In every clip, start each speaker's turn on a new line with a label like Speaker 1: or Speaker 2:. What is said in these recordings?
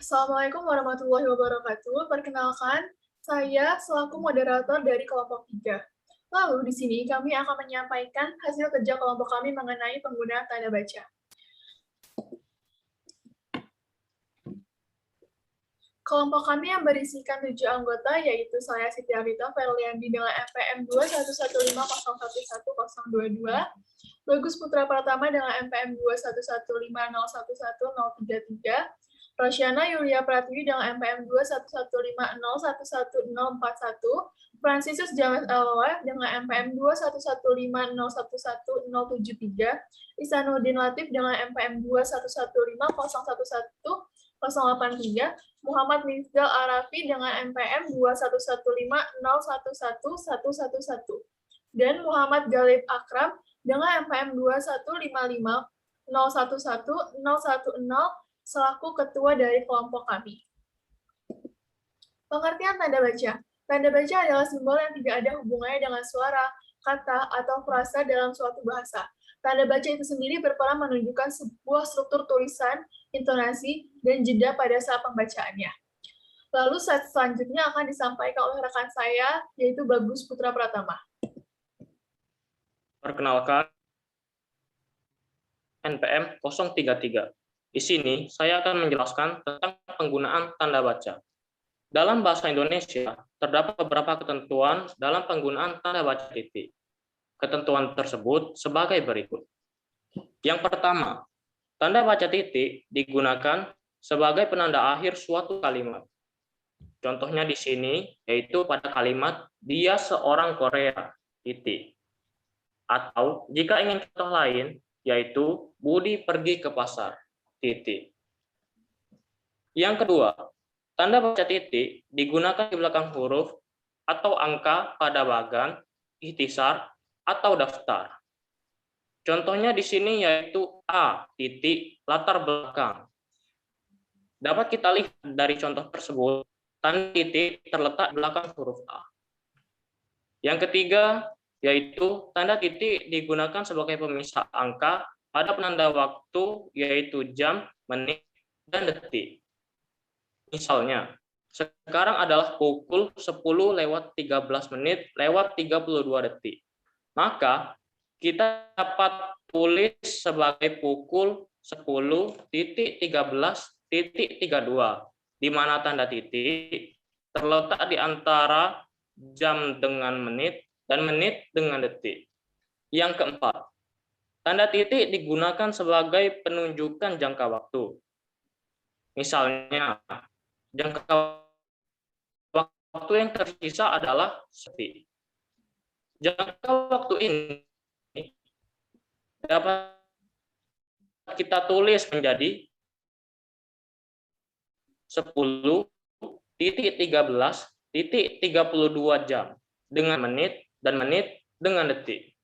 Speaker 1: Assalamualaikum warahmatullahi wabarakatuh. Perkenalkan, saya selaku moderator dari kelompok 3. Lalu di sini kami akan menyampaikan hasil kerja kelompok kami mengenai penggunaan tanda baca. Kelompok kami yang berisikan 7 anggota, yaitu saya Siti Arita Ferliandi dengan MPM 21150110022, Bagus Putra Pratama dengan MPM 21150111033, Rosyana Yulia Pratiwi dengan MPM 21150111041, Fransisius James Eloy dengan MPM 21150111073, Isanuddin Latif dengan MPM 21150111083, Muhammad Mifdal Arafi dengan MPM 21150111111 dan Muhammad Galib Akram dengan MPM 21550111010 selaku ketua dari kelompok kami. Pengertian tanda baca. Tanda baca adalah simbol yang tidak ada hubungannya dengan suara, kata, atau frasa dalam suatu bahasa. Tanda baca itu sendiri berperan menunjukkan sebuah struktur tulisan, intonasi, dan jeda pada saat pembacaannya. Lalu slide selanjutnya akan disampaikan oleh rekan saya, yaitu Bagus Putra Pratama.
Speaker 2: Perkenalkan, NPM 033. Di sini saya akan menjelaskan tentang penggunaan tanda baca. Dalam bahasa Indonesia, terdapat beberapa ketentuan dalam penggunaan tanda baca titik. Ketentuan tersebut sebagai berikut. Yang pertama, tanda baca titik digunakan sebagai penanda akhir suatu kalimat. Contohnya di sini, yaitu pada kalimat, dia seorang Korea, titik. Atau jika ingin contoh lain, yaitu Budi pergi ke pasar, titik. Yang kedua, tanda baca titik digunakan di belakang huruf atau angka pada bagan, ikhtisar, atau daftar. Contohnya di sini yaitu A, titik, latar belakang. Dapat kita lihat dari contoh tersebut, tanda titik terletak di belakang huruf A. Yang ketiga, yaitu tanda titik digunakan sebagai pemisah angka pada penanda waktu, yaitu jam, menit, dan detik. Misalnya, sekarang adalah pukul 10:13:32. Maka, kita dapat tulis sebagai pukul 10:13:32, di mana tanda titik terletak di antara jam dengan menit dan menit dengan detik. Yang keempat, tanda titik digunakan sebagai penunjukan jangka waktu. Misalnya, jangka waktu yang tersisa adalah detik. Jangka waktu ini dapat kita tulis menjadi 10:13:32 jam dengan menit dan menit dengan detik.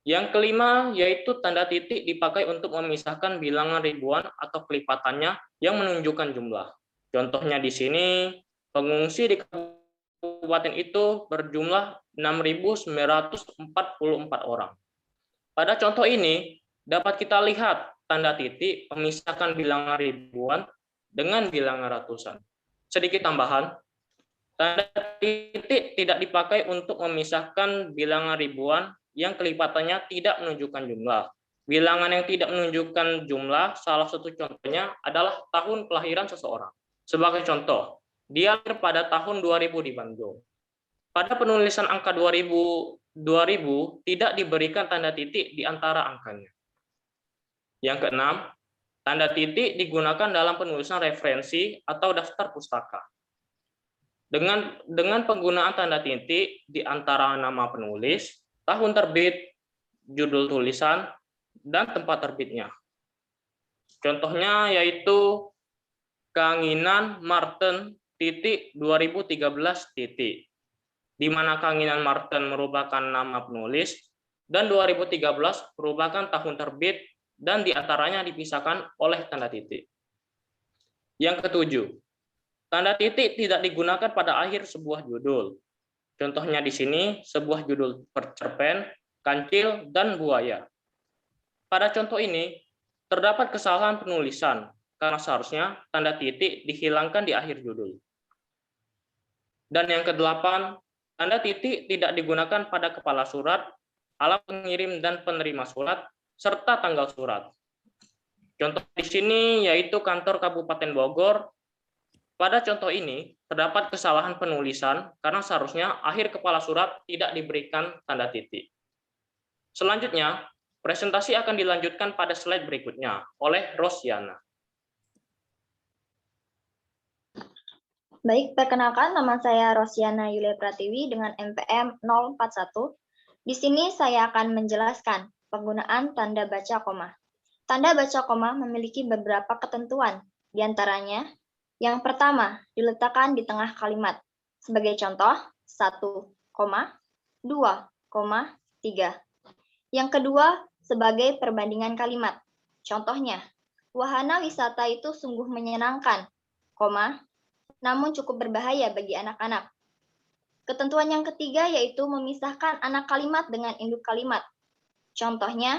Speaker 2: Yang kelima yaitu tanda titik dipakai untuk memisahkan bilangan ribuan atau kelipatannya yang menunjukkan jumlah. Contohnya di sini, pengungsi di kabupaten itu berjumlah 6.944 orang. Pada contoh ini, dapat kita lihat tanda titik memisahkan bilangan ribuan dengan bilangan ratusan. Sedikit tambahan, tanda titik tidak dipakai untuk memisahkan bilangan ribuan yang kelipatannya tidak menunjukkan jumlah. Bilangan yang tidak menunjukkan jumlah, salah satu contohnya adalah tahun kelahiran seseorang. Sebagai contoh, dia lahir pada tahun 2000 di Bandung. Pada penulisan angka 2000 tidak diberikan tanda titik di antara angkanya. Yang keenam, tanda titik digunakan dalam penulisan referensi atau daftar pustaka. Dengan penggunaan tanda titik di antara nama penulis, tahun terbit, judul tulisan, dan tempat terbitnya. Contohnya yaitu Kanginan Marten 2013 di mana Kanginan Marten merupakan nama penulis dan 2013 merupakan tahun terbit dan diantaranya dipisahkan oleh tanda titik. Yang ketujuh, tanda titik tidak digunakan pada akhir sebuah judul. Contohnya di sini, sebuah judul cerpen, kancil, dan buaya. Pada contoh ini, terdapat kesalahan penulisan, karena seharusnya tanda titik dihilangkan di akhir judul. Dan yang kedelapan, tanda titik tidak digunakan pada kepala surat, alat pengirim dan penerima surat, serta tanggal surat. Contoh di sini yaitu kantor Kabupaten Bogor. Pada contoh ini, terdapat kesalahan penulisan karena seharusnya akhir kepala surat tidak diberikan tanda titik. Selanjutnya, presentasi akan dilanjutkan pada slide berikutnya oleh Rosiana.
Speaker 3: Baik, perkenalkan nama saya Rosiana Yulia Pratiwi dengan NPM 041. Di sini saya akan menjelaskan penggunaan tanda baca koma. Tanda baca koma memiliki beberapa ketentuan, di antaranya yang pertama, diletakkan di tengah kalimat. Sebagai contoh, 1, 2, 3. Yang kedua, sebagai perbandingan kalimat. Contohnya, wahana wisata itu sungguh menyenangkan, namun cukup berbahaya bagi anak-anak. Ketentuan yang ketiga yaitu memisahkan anak kalimat dengan induk kalimat. Contohnya,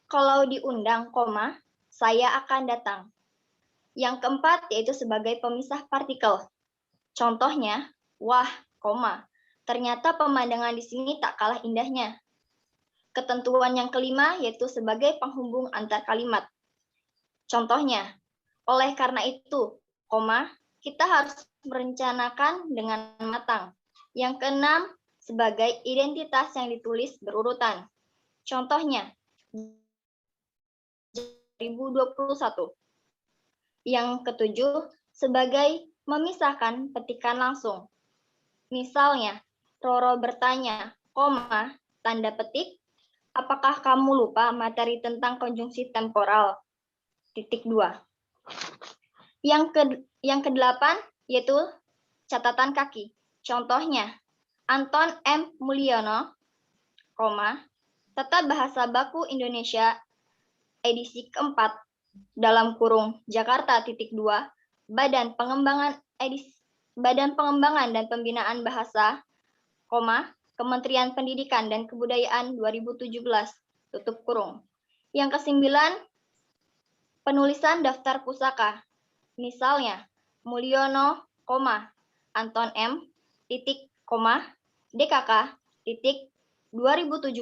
Speaker 3: kalau diundang, saya akan datang. Yang keempat yaitu sebagai pemisah partikel. Contohnya, wah, ternyata pemandangan di sini tak kalah indahnya. Ketentuan yang kelima yaitu sebagai penghubung antar kalimat. Contohnya, oleh karena itu, kita harus merencanakan dengan matang. Yang keenam, sebagai identitas yang ditulis berurutan. Contohnya, 2021. Yang ketujuh, sebagai memisahkan petikan langsung. Misalnya, Roro bertanya, tanda petik, apakah kamu lupa materi tentang konjungsi temporal? Titik 2. Yang kedelapan, yaitu catatan kaki. Contohnya, Anton M. Mulyono, Tata Bahasa Baku Indonesia, edisi keempat, dalam kurung Jakarta titik 2, Badan Pengembangan dan Pembinaan Bahasa, Kementerian Pendidikan dan Kebudayaan 2017, tutup kurung. Yang kesembilan, penulisan daftar pusaka. Misalnya, Mulyono, Anton M, titik, DKK, titik, 2017,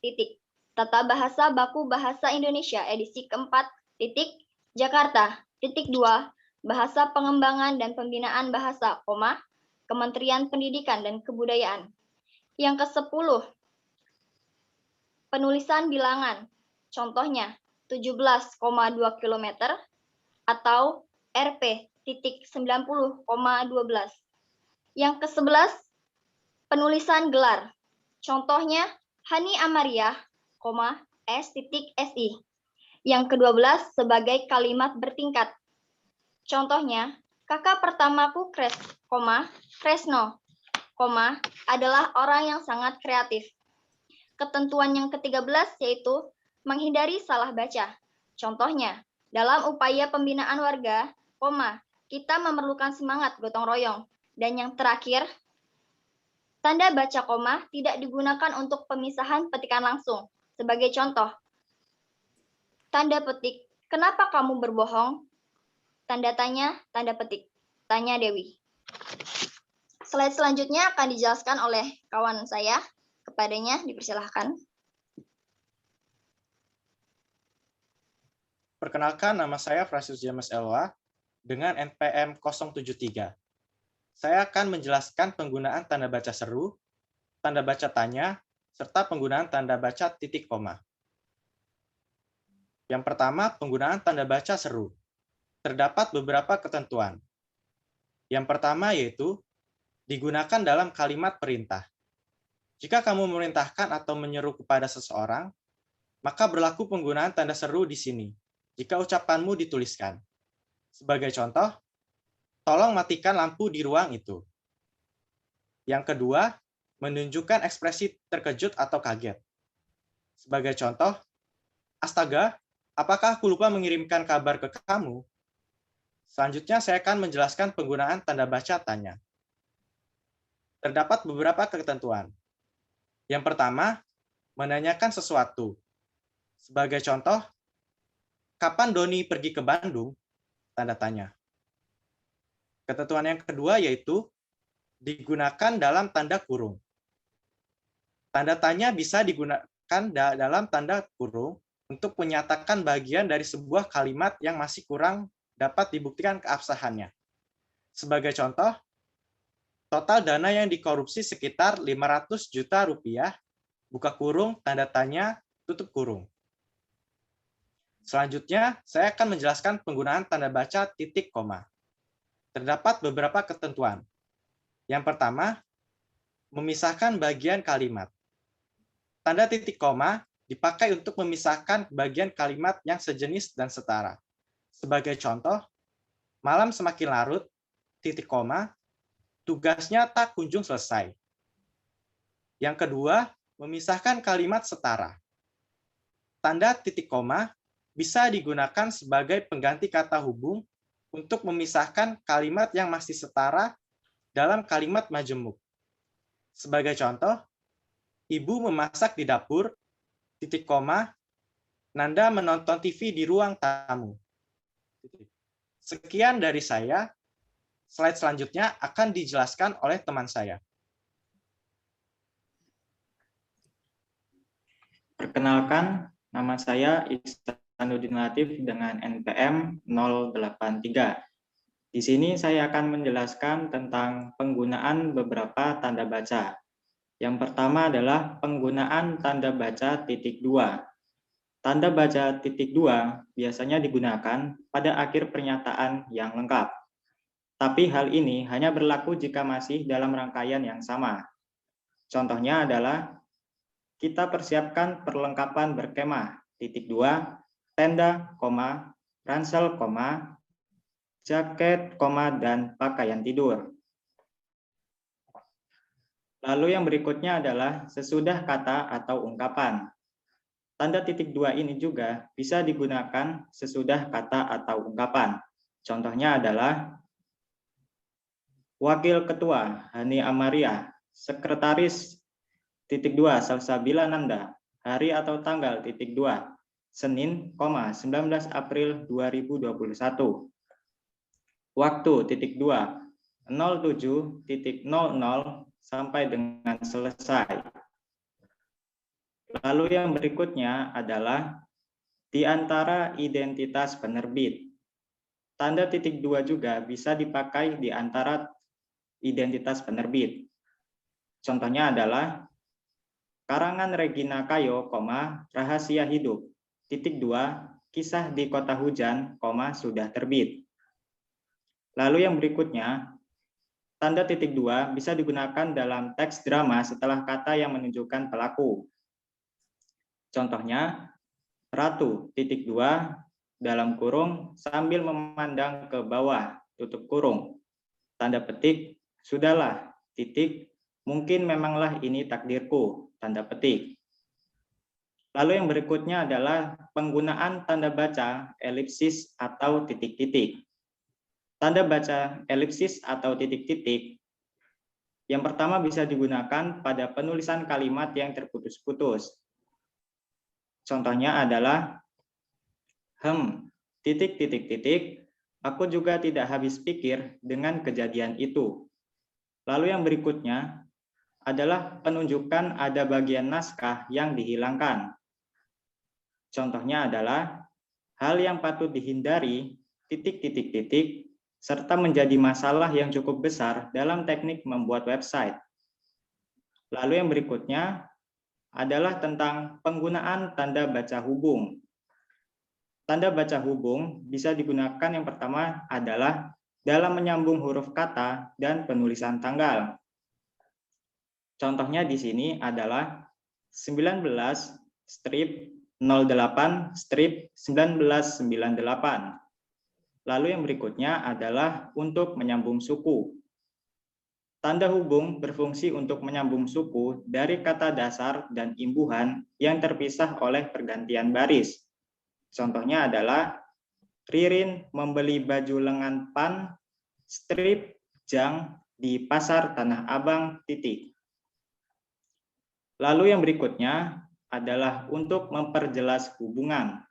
Speaker 3: titik. Tata Bahasa Baku Bahasa Indonesia edisi keempat, titik, Jakarta, titik 2, Bahasa Pengembangan dan Pembinaan Bahasa, Kementerian Pendidikan dan Kebudayaan. Yang ke-10, penulisan bilangan. Contohnya, 17,2 km atau Rp, titik 90,12. Yang ke-11, penulisan gelar. Contohnya, Hani Amaria, S.SI. Yang ke-12 sebagai kalimat bertingkat. Contohnya, kakak pertamaku Kresno, adalah orang yang sangat kreatif. Ketentuan yang ke-13 yaitu menghindari salah baca. Contohnya, dalam upaya pembinaan warga, kita memerlukan semangat gotong royong. Dan yang terakhir, tanda baca tidak digunakan untuk pemisahan petikan langsung. Sebagai contoh, tanda petik, kenapa kamu berbohong? Tanda tanya, tanda petik. Tanya Dewi. Slide selanjutnya akan dijelaskan oleh kawan saya. Kepadanya dipersilahkan.
Speaker 4: Perkenalkan, nama saya Francis James Elwa dengan NPM 073. Saya akan menjelaskan penggunaan tanda baca seru, tanda baca tanya, serta penggunaan tanda baca titik koma. Yang pertama, penggunaan tanda baca seru. Terdapat beberapa ketentuan. Yang pertama yaitu digunakan dalam kalimat perintah. Jika kamu memerintahkan atau menyeru kepada seseorang, maka berlaku penggunaan tanda seru di sini, jika ucapanmu dituliskan. Sebagai contoh, tolong matikan lampu di ruang itu. Yang kedua, menunjukkan ekspresi terkejut atau kaget. Sebagai contoh, astaga, apakah aku lupa mengirimkan kabar ke kamu? Selanjutnya, saya akan menjelaskan penggunaan tanda baca tanya. Terdapat beberapa ketentuan. Yang pertama, menanyakan sesuatu. Sebagai contoh, Kapan Doni pergi ke Bandung? Tanda tanya. Ketentuan yang kedua yaitu digunakan dalam tanda kurung. Tanda tanya bisa digunakan dalam tanda kurung untuk menyatakan bagian dari sebuah kalimat yang masih kurang dapat dibuktikan keabsahannya. Sebagai contoh, total dana yang dikorupsi sekitar 500 juta rupiah, buka kurung, tanda tanya, tutup kurung. Selanjutnya, saya akan menjelaskan penggunaan tanda baca titik koma. Terdapat beberapa ketentuan. Yang pertama, memisahkan bagian kalimat. Tanda titik koma dipakai untuk memisahkan bagian kalimat yang sejenis dan setara. Sebagai contoh, malam semakin larut, titik koma, tugasnya tak kunjung selesai. Yang kedua, memisahkan kalimat setara. Tanda titik koma bisa digunakan sebagai pengganti kata hubung untuk memisahkan kalimat yang masih setara dalam kalimat majemuk. Sebagai contoh, ibu memasak di dapur, titik koma, Nanda menonton TV di ruang tamu. Sekian dari saya. Slide selanjutnya akan dijelaskan oleh teman saya.
Speaker 5: Perkenalkan, nama saya Ihsanuddin Latif dengan NPM 083. Di sini saya akan menjelaskan tentang penggunaan beberapa tanda baca. Yang pertama adalah penggunaan tanda baca titik 2. Tanda baca titik 2 biasanya digunakan pada akhir pernyataan yang lengkap. Tapi hal ini hanya berlaku jika masih dalam rangkaian yang sama. Contohnya adalah kita persiapkan perlengkapan berkemah, titik 2, tenda, ransel, jaket, dan pakaian tidur. Lalu yang berikutnya adalah sesudah kata atau ungkapan. Tanda titik 2 ini juga bisa digunakan sesudah kata atau ungkapan. Contohnya adalah Wakil Ketua Hani Amaria, Sekretaris titik 2 Salsabila Nanda, hari atau tanggal titik 2 Senin, 19 April 2021. Waktu titik 2 07.00 sampai dengan selesai. Lalu yang berikutnya adalah di antara identitas penerbit. Tanda titik 2 juga bisa dipakai di antara identitas penerbit. Contohnya adalah karangan Regina Kayo, Rahasia Hidup, titik 2, Kisah di Kota Hujan, sudah terbit. Lalu yang berikutnya, tanda titik 2 bisa digunakan dalam teks drama setelah kata yang menunjukkan pelaku. Contohnya, Ratu, titik 2, dalam kurung, sambil memandang ke bawah, tutup kurung. Tanda petik, sudahlah, titik, mungkin memanglah ini takdirku, tanda petik. Lalu yang berikutnya adalah penggunaan tanda baca, elipsis, atau titik-titik. Tanda baca, elipsis, atau titik-titik, yang pertama bisa digunakan pada penulisan kalimat yang terputus-putus. Contohnya adalah, titik-titik-titik, aku juga tidak habis pikir dengan kejadian itu. Lalu yang berikutnya adalah penunjukan ada bagian naskah yang dihilangkan. Contohnya adalah hal yang patut dihindari, titik-titik-titik, serta menjadi masalah yang cukup besar dalam teknik membuat website. Lalu yang berikutnya adalah tentang penggunaan tanda baca hubung. Tanda baca hubung bisa digunakan yang pertama adalah dalam menyambung huruf kata dan penulisan tanggal. Contohnya di sini adalah 19-08-1998. Lalu yang berikutnya adalah untuk menyambung suku. Tanda hubung berfungsi untuk menyambung suku dari kata dasar dan imbuhan yang terpisah oleh pergantian baris. Contohnya adalah Ririn membeli baju lengan pan strip jang di pasar Tanah Abang, titik. Lalu yang berikutnya adalah untuk memperjelas hubungan.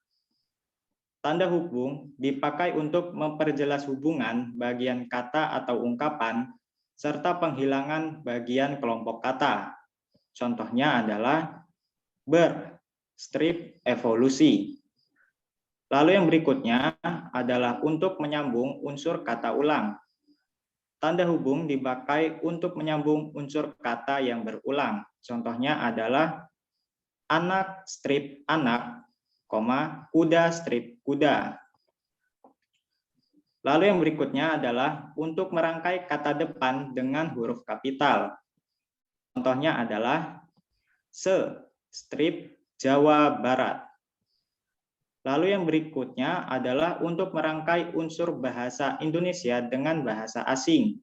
Speaker 5: Tanda hubung dipakai untuk memperjelas hubungan bagian kata atau ungkapan serta penghilangan bagian kelompok kata. Contohnya adalah ber, strip, evolusi. Lalu yang berikutnya adalah untuk menyambung unsur kata ulang. Tanda hubung dipakai untuk menyambung unsur kata yang berulang. Contohnya adalah anak strip anak, kuda strip kuda. Lalu yang berikutnya adalah untuk merangkai kata depan dengan huruf kapital. Contohnya adalah se strip Jawa Barat. Lalu yang berikutnya adalah untuk merangkai unsur bahasa Indonesia dengan bahasa asing.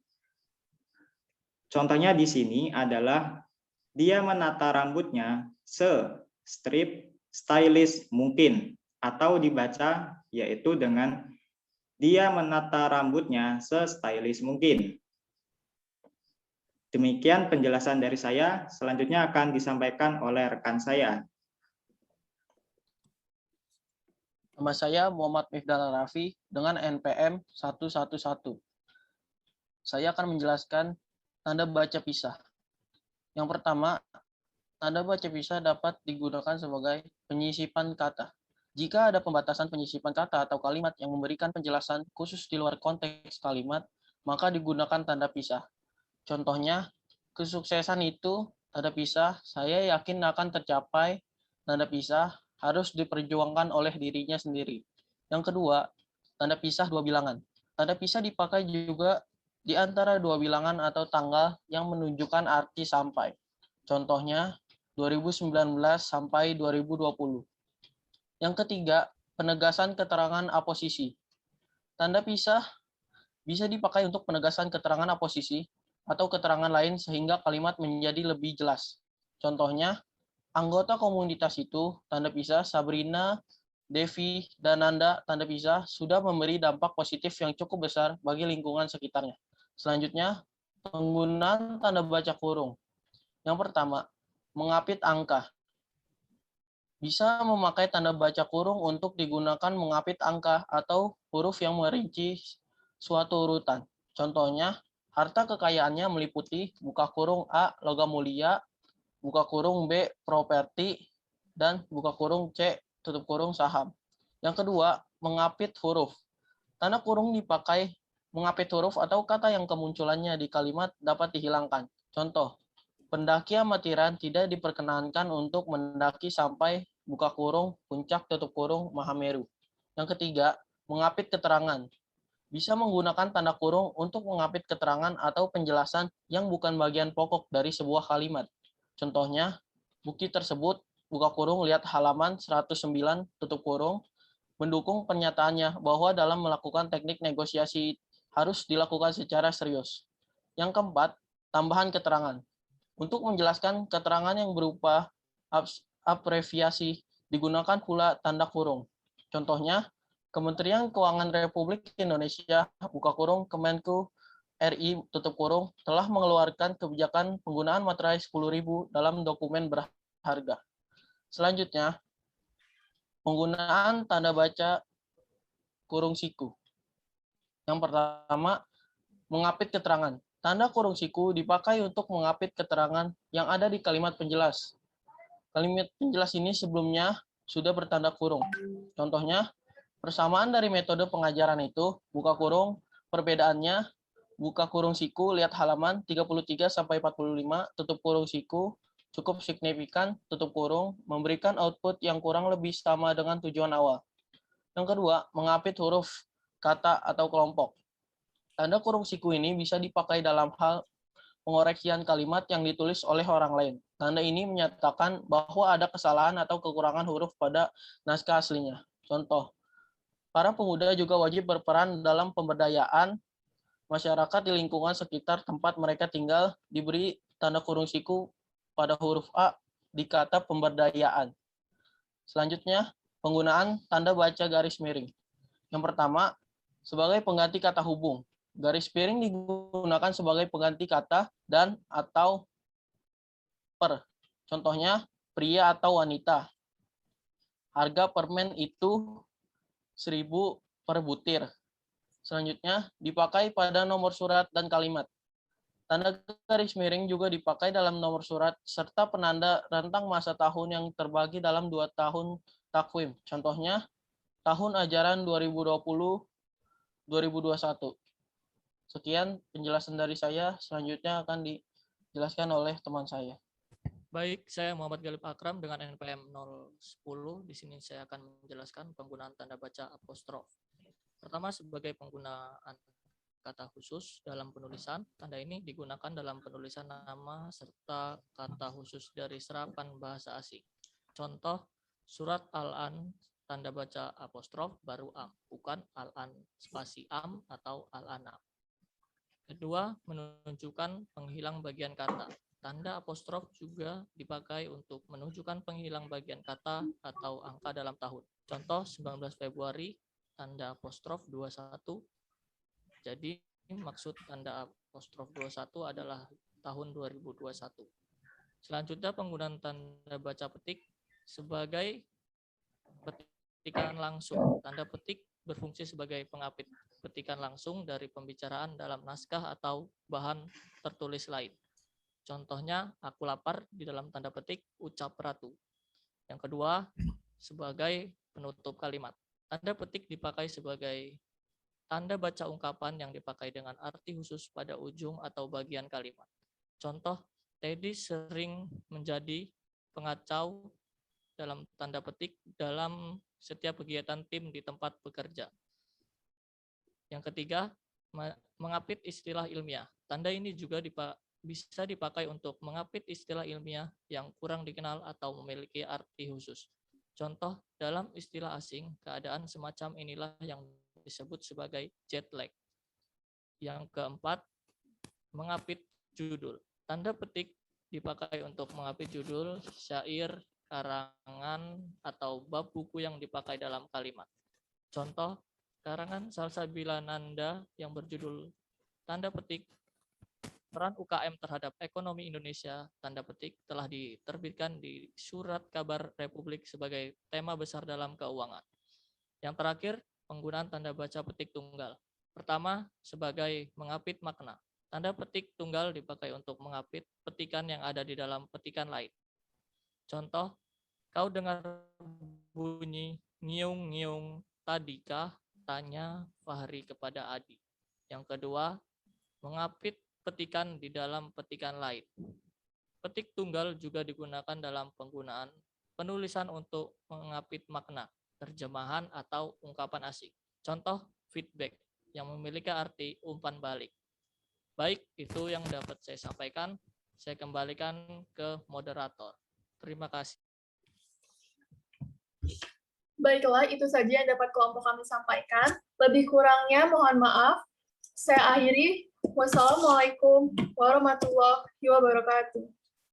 Speaker 5: Contohnya di sini adalah dia menata rambutnya se-strip stylish mungkin, atau dibaca yaitu dengan dia menata rambutnya se-stylish mungkin. Demikian penjelasan dari saya, selanjutnya akan disampaikan oleh rekan saya.
Speaker 6: Nama saya Muhammad Mifdal Rafi dengan NPM 111. Saya akan menjelaskan tanda baca pisah. Yang pertama, tanda baca pisah dapat digunakan sebagai penyisipan kata. Jika ada pembatasan penyisipan kata atau kalimat yang memberikan penjelasan khusus di luar konteks kalimat, maka digunakan tanda pisah. Contohnya, kesuksesan itu, tanda pisah, saya yakin akan tercapai, tanda pisah, harus diperjuangkan oleh dirinya sendiri. Yang kedua, tanda pisah dua bilangan. Tanda pisah dipakai juga di antara dua bilangan atau tanggal yang menunjukkan arti sampai. Contohnya, 2019 sampai 2020. Yang ketiga, penegasan keterangan aposisi. Tanda pisah bisa dipakai untuk penegasan keterangan aposisi atau keterangan lain sehingga kalimat menjadi lebih jelas. Contohnya, anggota komunitas itu, tanda pisah, Sabrina, Devi, dan Nanda, tanda pisah, sudah memberi dampak positif yang cukup besar bagi lingkungan sekitarnya. Selanjutnya, penggunaan tanda baca kurung. Yang pertama, mengapit angka. Bisa memakai tanda baca kurung untuk digunakan mengapit angka atau huruf yang merinci suatu urutan. Contohnya, harta kekayaannya meliputi buka kurung A, logam mulia, buka kurung B, properti, dan buka kurung C, tutup kurung saham. Yang kedua, mengapit huruf. Tanda kurung dipakai mengapit huruf atau kata yang kemunculannya di kalimat dapat dihilangkan. Contoh, pendaki amatiran tidak diperkenankan untuk mendaki sampai buka kurung puncak tutup kurung Mahameru. Yang ketiga, mengapit keterangan. Bisa menggunakan tanda kurung untuk mengapit keterangan atau penjelasan yang bukan bagian pokok dari sebuah kalimat. Contohnya, bukti tersebut, buka kurung, lihat halaman 109, tutup kurung, mendukung pernyataannya bahwa dalam melakukan teknik negosiasi harus dilakukan secara serius. Yang keempat, tambahan keterangan. Untuk menjelaskan keterangan yang berupa abreviasi, digunakan pula tanda kurung. Contohnya, Kementerian Keuangan Republik Indonesia, buka kurung, Kemenku RI, tutup kurung, telah mengeluarkan kebijakan penggunaan materai 10.000 dalam dokumen berharga. Selanjutnya, penggunaan tanda baca kurung siku. Yang pertama, mengapit keterangan. Tanda kurung siku dipakai untuk mengapit keterangan yang ada di kalimat penjelas. Kalimat penjelas ini sebelumnya sudah bertanda kurung. Contohnya, persamaan dari metode pengajaran itu, buka kurung, perbedaannya, buka kurung siku, lihat halaman 33-45, tutup kurung siku, cukup signifikan, tutup kurung, memberikan output yang kurang lebih sama dengan tujuan awal. Yang kedua, mengapit huruf, kata, atau kelompok. Tanda kurung siku ini bisa dipakai dalam hal pengoreksian kalimat yang ditulis oleh orang lain. Tanda ini menyatakan bahwa ada kesalahan atau kekurangan huruf pada naskah aslinya. Contoh, para pemuda juga wajib berperan dalam pemberdayaan masyarakat di lingkungan sekitar tempat mereka tinggal, diberi tanda kurung siku pada huruf A di kata pemberdayaan. Selanjutnya, penggunaan tanda baca garis miring. Yang pertama, sebagai pengganti kata hubung. Garis miring digunakan sebagai pengganti kata dan atau per. Contohnya, pria atau wanita. Harga permen itu 1000 per butir. Selanjutnya, dipakai pada nomor surat dan kalimat. Tanda garis miring juga dipakai dalam nomor surat serta penanda rentang masa tahun yang terbagi dalam 2 tahun takwim. Contohnya, tahun ajaran 2020-2021. Sekian penjelasan dari saya, selanjutnya akan dijelaskan oleh teman saya.
Speaker 7: Baik, saya Muhammad Galib Akram dengan NPM 010. Di sini saya akan menjelaskan penggunaan tanda baca apostrof. Pertama, sebagai penggunaan kata khusus dalam penulisan, tanda ini digunakan dalam penulisan nama serta kata khusus dari serapan bahasa asing. Contoh, surat Al-An, tanda baca apostrof baru am, bukan Al-An spasi am atau Al-Anam. Kedua, menunjukkan penghilang bagian kata. Tanda apostrof juga dipakai untuk menunjukkan penghilang bagian kata atau angka dalam tahun. Contoh, 19 Februari, tanda apostrof 21. Jadi, maksud tanda apostrof 21 adalah tahun 2021. Selanjutnya, penggunaan tanda baca petik sebagai petikan langsung. Tanda petik berfungsi sebagai pengapit petikan langsung dari pembicaraan dalam naskah atau bahan tertulis lain. Contohnya, aku lapar di dalam tanda petik ucap ratu. Yang kedua, sebagai penutup kalimat. Tanda petik dipakai sebagai tanda baca ungkapan yang dipakai dengan arti khusus pada ujung atau bagian kalimat. Contoh, Teddy sering menjadi pengacau dalam tanda petik dalam setiap kegiatan tim di tempat bekerja. Yang ketiga, mengapit istilah ilmiah. Tanda ini juga bisa dipakai untuk mengapit istilah ilmiah yang kurang dikenal atau memiliki arti khusus. Contoh, dalam istilah asing, keadaan semacam inilah yang disebut sebagai jet lag. Yang keempat, mengapit judul. Tanda petik dipakai untuk mengapit judul, syair, karangan, atau bab buku yang dipakai dalam kalimat. Contoh, karangan Salsabila Nanda yang berjudul tanda petik peran UKM terhadap ekonomi Indonesia, tanda petik, telah diterbitkan di Surat Kabar Republik sebagai tema besar dalam keuangan. Yang terakhir, penggunaan tanda baca petik tunggal. Pertama, sebagai mengapit makna. Tanda petik tunggal dipakai untuk mengapit petikan yang ada di dalam petikan lain. Contoh, kau dengar bunyi ngiung-ngiung tadikah? Tanya Fahri kepada Adi. Yang kedua, mengapit petikan di dalam petikan lain. Petik tunggal juga digunakan dalam penggunaan penulisan untuk mengapit makna, terjemahan atau ungkapan asing. Contoh, feedback yang memiliki arti umpan balik. Baik, itu yang dapat saya sampaikan. Saya kembalikan ke moderator. Terima kasih.
Speaker 1: Baiklah, itu saja yang dapat kelompok kami sampaikan. Lebih kurangnya mohon maaf. Saya akhiri. Wassalamualaikum warahmatullahi wabarakatuh.